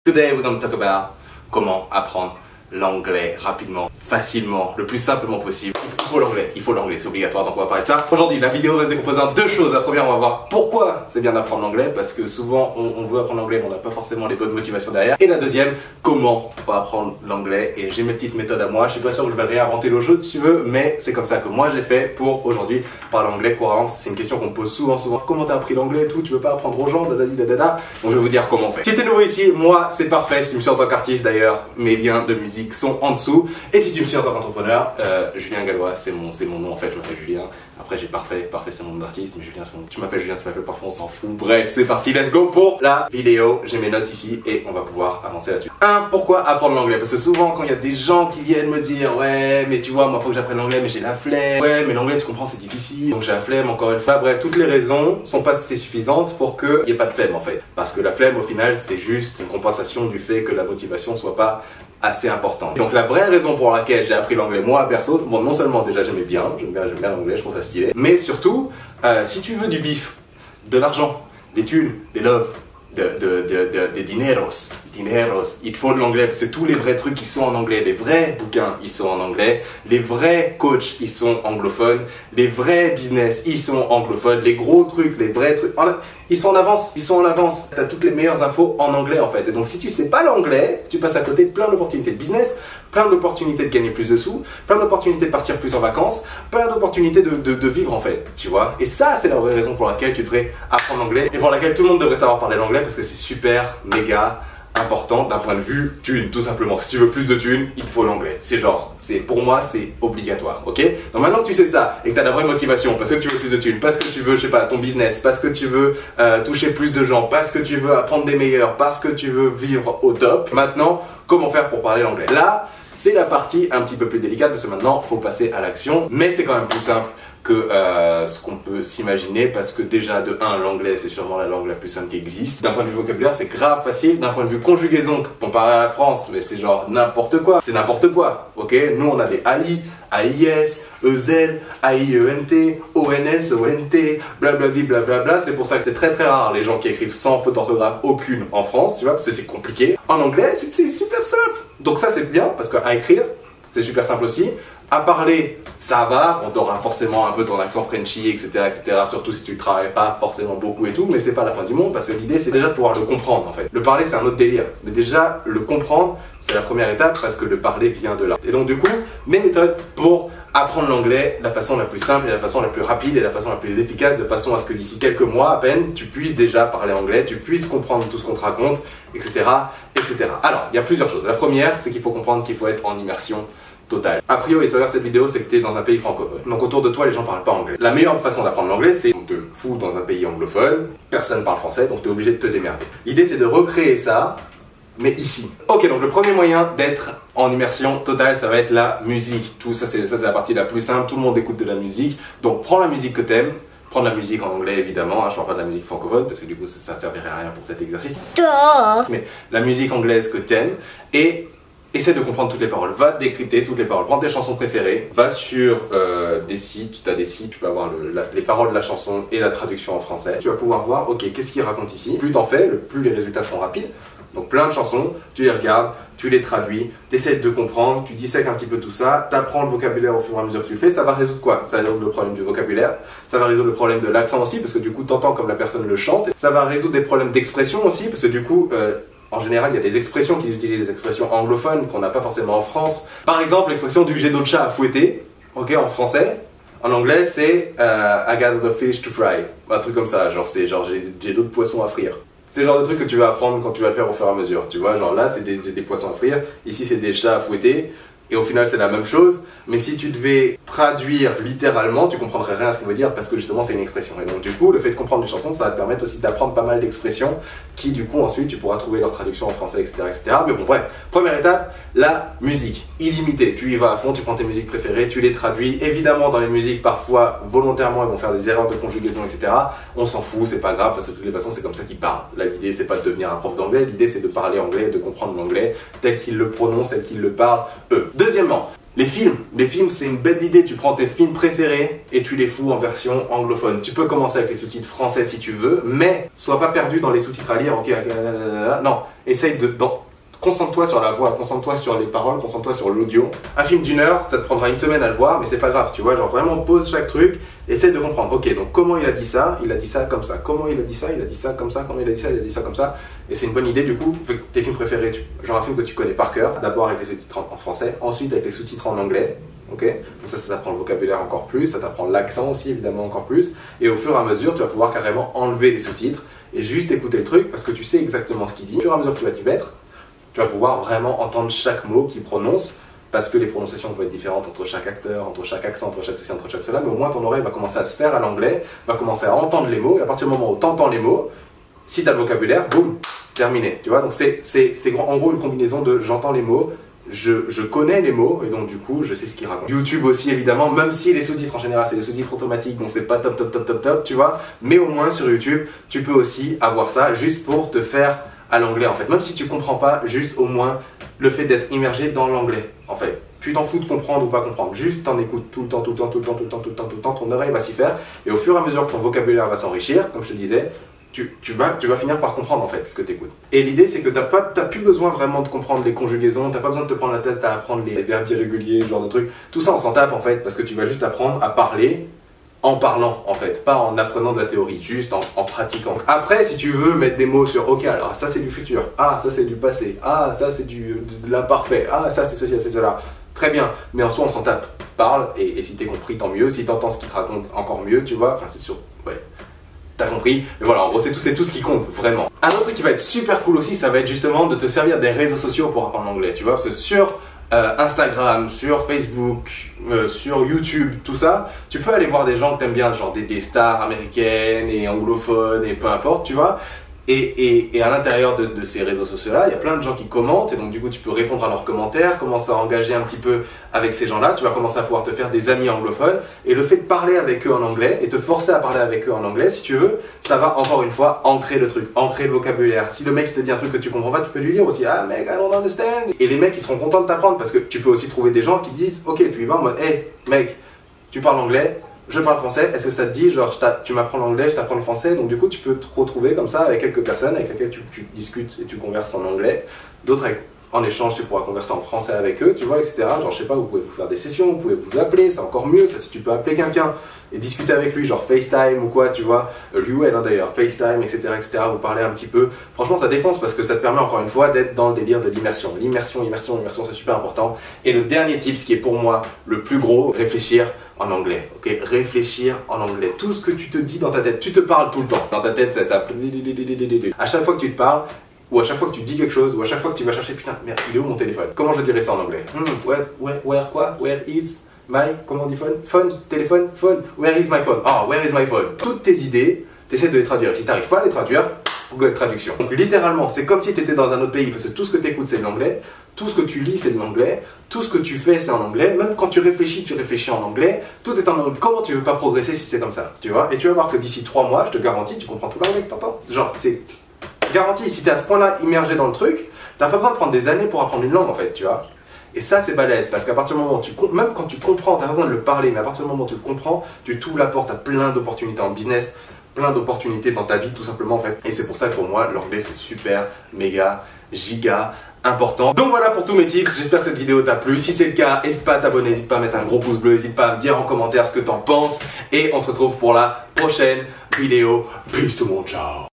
Today we're going to talk about comment apprendre l'anglais rapidement, facilement, le plus simplement possible. Il faut l'anglais, c'est obligatoire, donc on va parler de ça. Aujourd'hui, la vidéo va se décomposer en deux choses. La première, on va voir pourquoi c'est bien d'apprendre l'anglais, parce que souvent on veut apprendre l'anglais, mais on n'a pas forcément les bonnes motivations derrière. Et la deuxième, comment on va apprendre l'anglais. Et j'ai mes petites méthodes à moi. Je suis pas sûr que je vais réinventer l'eau chaude si tu veux, mais c'est comme ça que moi je l'ai fait pour aujourd'hui parler anglais couramment. C'est une question qu'on me pose souvent. Comment t'as appris l'anglais et tout? Tu veux pas apprendre aux gens? Dadadi dadada. Donc je vais vous dire comment on fait. Si t'es nouveau ici, moi c'est parfait. Si tu me suis en tant qu'artiste d'ailleurs, mes liens de musique sont en dessous. Et si tu me suis en tant qu'entrepreneur, Julien Gallois, c'est mon nom en fait. Je m'appelle Julien. Après j'ai parfait c'est mon nom d'artiste, mais Julien c'est mon nom. Tu m'appelles Julien, tu m'appelles parfois, on s'en fout. Bref, c'est parti, let's go pour la vidéo. J'ai mes notes ici et on va pouvoir avancer là-dessus. Pourquoi apprendre l'anglais? Parce que souvent quand il y a des gens qui viennent me dire ouais mais tu vois moi faut que j'apprenne l'anglais mais j'ai la flemme. Ouais mais l'anglais tu comprends c'est difficile donc j'ai la flemme encore une fois. Bref, toutes les raisons sont pas assez suffisantes pour qu'il n'y ait pas de flemme en fait. Parce que la flemme au final c'est juste une compensation du fait que la motivation soit pas assez importante. Donc la vraie raison pour laquelle j'ai appris l'anglais moi perso, bon non seulement déjà j'aime bien l'anglais, je trouve ça stylé, mais surtout si tu veux du bif, de l'argent, des thunes, des loves, des dineros, il te faut de l'anglais parce que tous les vrais trucs ils sont en anglais, les vrais bouquins ils sont en anglais, les vrais coachs ils sont anglophones, les vrais business ils sont anglophones, les gros trucs, les vrais trucs, ils sont en avance, t'as toutes les meilleures infos en anglais en fait. Et donc si tu sais pas l'anglais, tu passes à côté de plein d'opportunités de business, plein d'opportunités de gagner plus de sous, plein d'opportunités de partir plus en vacances, plein d'opportunités de vivre en fait, tu vois. Et ça c'est la vraie raison pour laquelle tu devrais apprendre l'anglais et pour laquelle tout le monde devrait savoir parler l'anglais parce que c'est super, méga important d'un point de vue thune, tout simplement. Si tu veux plus de thunes, il te faut l'anglais. C'est genre, pour moi, c'est obligatoire, ok? Donc maintenant que tu sais ça et que tu as la vraie motivation parce que tu veux plus de thunes, parce que tu veux, je sais pas, ton business, parce que tu veux toucher plus de gens, parce que tu veux apprendre des meilleurs, parce que tu veux vivre au top, maintenant, comment faire pour parler l'anglais? Là, c'est la partie un petit peu plus délicate parce que maintenant, il faut passer à l'action, mais c'est quand même plus simple que ce qu'on peut s'imaginer parce que déjà de 1 l'anglais c'est sûrement la langue la plus simple qui existe. D'un point de vue vocabulaire c'est grave facile, d'un point de vue conjugaison comparé à la France mais c'est genre n'importe quoi, c'est n'importe quoi, ok? Nous on a des AI, AIS, EZ, AIENT, ONS, ONT, blablabli blablabla. C'est pour ça que c'est très rare les gens qui écrivent sans faute d'orthographe aucune en France, tu vois, parce que c'est compliqué. En anglais c'est super simple, donc ça c'est bien parce qu'à écrire c'est super simple aussi. À parler, ça va, on aura forcément un peu ton accent Frenchy, etc., surtout si tu ne travailles pas forcément beaucoup et tout, mais c'est pas la fin du monde parce que l'idée c'est déjà de pouvoir le comprendre en fait. Le parler c'est un autre délire, mais déjà le comprendre c'est la première étape parce que le parler vient de là. Et donc du coup, mes méthodes pour apprendre l'anglais, la façon la plus simple et la façon la plus rapide et la façon la plus efficace de façon à ce que d'ici quelques mois à peine, tu puisses déjà parler anglais, tu puisses comprendre tout ce qu'on te raconte, etc., etc. Alors, il y a plusieurs choses. La première, c'est qu'il faut comprendre qu'il faut être en immersion totale. A priori, si tu regardes cette vidéo, c'est que tu es dans un pays francophone. Donc autour de toi, les gens parlent pas anglais. La meilleure façon d'apprendre l'anglais, c'est on te fout dans un pays anglophone, personne parle français, donc tu es obligé de te démerder. L'idée, c'est de recréer ça, mais ici. Ok, donc le premier moyen d'être en immersion totale, ça va être la musique. Tout ça, c'est la partie la plus simple. Tout le monde écoute de la musique. Donc prends la musique que t'aimes. Prends de la musique en anglais évidemment, je parle pas de la musique francophone parce que du coup ça servirait à rien pour cet exercice. Mais la musique anglaise que t'aimes et essaie de comprendre toutes les paroles, va décrypter toutes les paroles, prends tes chansons préférées, va sur des sites, tu as des sites, tu peux avoir les paroles de la chanson et la traduction en français. Tu vas pouvoir voir, ok, qu'est-ce qu'il raconte ici. Plus t'en fais, plus les résultats seront rapides. Donc plein de chansons, tu les regardes, tu les traduis, tu essaies de comprendre, tu dissèques un petit peu tout ça, tu apprends le vocabulaire au fur et à mesure que tu le fais, ça va résoudre quoi? Ça va résoudre le problème du vocabulaire, ça va résoudre le problème de l'accent aussi, parce que du coup t'entends comme la personne le chante, ça va résoudre des problèmes d'expression aussi, parce que du coup... en général, il y a des expressions qu'ils utilisent, des expressions anglophones qu'on n'a pas forcément en France. Par exemple, l'expression du j'ai d'autres chats à fouetter, ok, en français. En anglais, c'est I got the fish to fry. Un truc comme ça, genre c'est genre j'ai d'autres poissons à frire. C'est le genre de truc que tu vas apprendre quand tu vas le faire au fur et à mesure. Tu vois, genre là, c'est des poissons à frire. Ici, c'est des chats à fouetter. Et au final, c'est la même chose. Mais si tu devais traduire littéralement, tu comprendrais rien à ce qu'il veut dire parce que justement, c'est une expression. Et donc, du coup, le fait de comprendre une chanson, ça va te permettre aussi d'apprendre pas mal d'expressions qui, du coup, ensuite, tu pourras trouver leur traduction en français, etc. Mais bon, bref. Première étape, la musique. Illimitée. Tu y vas à fond, tu prends tes musiques préférées, tu les traduis. Évidemment, dans les musiques, parfois, volontairement, ils vont faire des erreurs de conjugaison, etc. On s'en fout, c'est pas grave parce que de toutes les façons, c'est comme ça qu'ils parlent. Là, l'idée, c'est pas de devenir un prof d'anglais. L'idée, c'est de parler anglais, de comprendre l'anglais tel qu'ils le prononcent, tel qu'ils le parlent eux. Deuxièmement, Les films c'est une bête d'idée, tu prends tes films préférés et tu les fous en version anglophone. Tu peux commencer avec les sous-titres français si tu veux, mais sois pas perdu dans les sous-titres à lire, ok, non, essaye concentre-toi sur la voix, concentre-toi sur les paroles, concentre-toi sur l'audio. Un film d'1 heure, ça te prendra une semaine à le voir, mais c'est pas grave, tu vois, genre vraiment pose chaque truc, essaye de comprendre. Ok, donc comment il a dit ça comme ça, comment il a dit ça comme ça, comment il a dit ça comme ça. Et c'est une bonne idée du coup, tes films préférés, genre un film que tu connais par cœur, d'abord avec les sous-titres en français, ensuite avec les sous-titres en anglais. Ok, donc ça t'apprend le vocabulaire encore plus, ça t'apprend l'accent aussi évidemment encore plus, et au fur et à mesure tu vas pouvoir carrément enlever les sous-titres et juste écouter le truc parce que tu sais exactement ce qu'il dit. Au fur et à mesure que tu vas t'y mettre, tu vas pouvoir vraiment entendre chaque mot qu'il prononce parce que les prononciations vont être différentes entre chaque acteur, entre chaque accent, entre chaque ceci, entre chaque cela, mais au moins ton oreille va commencer à se faire à l'anglais, va commencer à entendre les mots, et à partir du moment où tu entends les mots, si tu as le vocabulaire, boum, terminé, tu vois. Donc c'est en gros une combinaison de j'entends les mots, je connais les mots, et donc du coup je sais ce qu'ils racontent. YouTube aussi évidemment, même si les sous-titres en général c'est des sous-titres automatiques, donc c'est pas top, tu vois, mais au moins sur YouTube, tu peux aussi avoir ça juste pour te faire à l'anglais en fait, même si tu comprends pas, juste au moins le fait d'être immergé dans l'anglais en fait. Tu t'en fous de comprendre ou pas comprendre, juste t'en écoutes tout le temps, ton oreille va s'y faire, et au fur et à mesure que ton vocabulaire va s'enrichir, comme je te disais, tu vas finir par comprendre en fait ce que tu écoutes. Et l'idée c'est que t'as plus besoin vraiment de comprendre les conjugaisons, t'as pas besoin de te prendre la tête à apprendre les verbes irréguliers, ce genre de trucs, tout ça on s'en tape en fait, parce que tu vas juste apprendre à parler en parlant en fait, pas en apprenant de la théorie, juste en pratiquant. Après si tu veux mettre des mots sur ok alors ça c'est du futur, ah ça c'est du passé, ah ça c'est de l'imparfait, ah ça c'est ceci, c'est cela, très bien, mais en soi on s'en tape, parle et si t'es compris tant mieux, si t'entends ce qu'il te raconte encore mieux, tu vois, enfin c'est sûr, ouais, t'as compris, mais voilà en gros c'est tout ce qui compte vraiment. Un autre truc qui va être super cool aussi, ça va être justement de te servir des réseaux sociaux pour apprendre l'anglais, tu vois, parce que sur Instagram, sur Facebook, sur YouTube, tout ça, tu peux aller voir des gens que t'aimes bien, genre des stars américaines et anglophones et peu importe, tu vois. Et à l'intérieur de ces réseaux sociaux-là, il y a plein de gens qui commentent et donc du coup tu peux répondre à leurs commentaires, commencer à engager un petit peu avec ces gens-là, tu vas commencer à pouvoir te faire des amis anglophones et le fait de parler avec eux en anglais et te forcer à parler avec eux en anglais, si tu veux, ça va encore une fois ancrer le truc, ancrer le vocabulaire. Si le mec te dit un truc que tu comprends pas, tu peux lui dire aussi « Ah mec, I don't understand » et les mecs ils seront contents de t'apprendre parce que tu peux aussi trouver des gens qui disent « Ok, tu y vas en mode « Hey mec, tu parles anglais ?» Je parle français, est-ce que ça te dit, genre tu m'apprends l'anglais, je t'apprends le français, donc du coup tu peux te retrouver comme ça avec quelques personnes avec lesquelles tu discutes et tu converses en anglais, d'autres en échange tu pourras converser en français avec eux, tu vois, etc. Genre je sais pas, vous pouvez vous faire des sessions, vous pouvez vous appeler, c'est encore mieux, ça si tu peux appeler quelqu'un et discuter avec lui, genre FaceTime ou quoi, tu vois, lui ou elle hein, d'ailleurs, FaceTime, etc., vous parlez un petit peu, franchement ça défonce parce que ça te permet encore une fois d'être dans le délire de l'immersion, l'immersion c'est super important. Et le dernier tip, ce qui est pour moi le plus gros, réfléchir en anglais, ok, réfléchir en anglais. Tout ce que tu te dis dans ta tête, tu te parles tout le temps. Dans ta tête, ça. À chaque fois que tu te parles, ou à chaque fois que tu dis quelque chose, ou à chaque fois que tu vas chercher, putain, merde, il est où mon téléphone? Comment je dirais ça en anglais? Where quoi? Where is my, comment on dit phone? Phone, téléphone, phone. Where is my phone? Oh, where is my phone? Toutes tes idées, t'essaies de les traduire. Si t'arrives pas à les traduire, Google Traduction. Donc littéralement, c'est comme si tu étais dans un autre pays parce que tout ce que tu écoutes c'est de l'anglais, tout ce que tu lis c'est de l'anglais, tout ce que tu fais c'est en anglais, même quand tu réfléchis en anglais, tout est en anglais. Comment tu veux pas progresser si c'est comme ça, tu vois? Et tu vas voir que d'ici 3 mois, je te garantis, tu comprends tout l'anglais que t'entends. Genre, c'est garanti, si t'es à ce point-là immergé dans le truc, t'as pas besoin de prendre des années pour apprendre une langue en fait, tu vois? Et ça c'est balèze parce qu'à partir du moment où même quand tu comprends, t'as besoin de le parler, mais à partir du moment où tu le comprends, tu t'ouvres la porte à plein d'opportunités en business, plein d'opportunités dans ta vie tout simplement en fait. Et c'est pour ça que pour moi l'anglais c'est super, méga, giga important. Donc voilà pour tous mes tips, j'espère que cette vidéo t'a plu. Si c'est le cas, n'hésite pas à t'abonner, n'hésite pas à mettre un gros pouce bleu, n'hésite pas à me dire en commentaire ce que t'en penses. Et on se retrouve pour la prochaine vidéo. Peace tout le monde, ciao.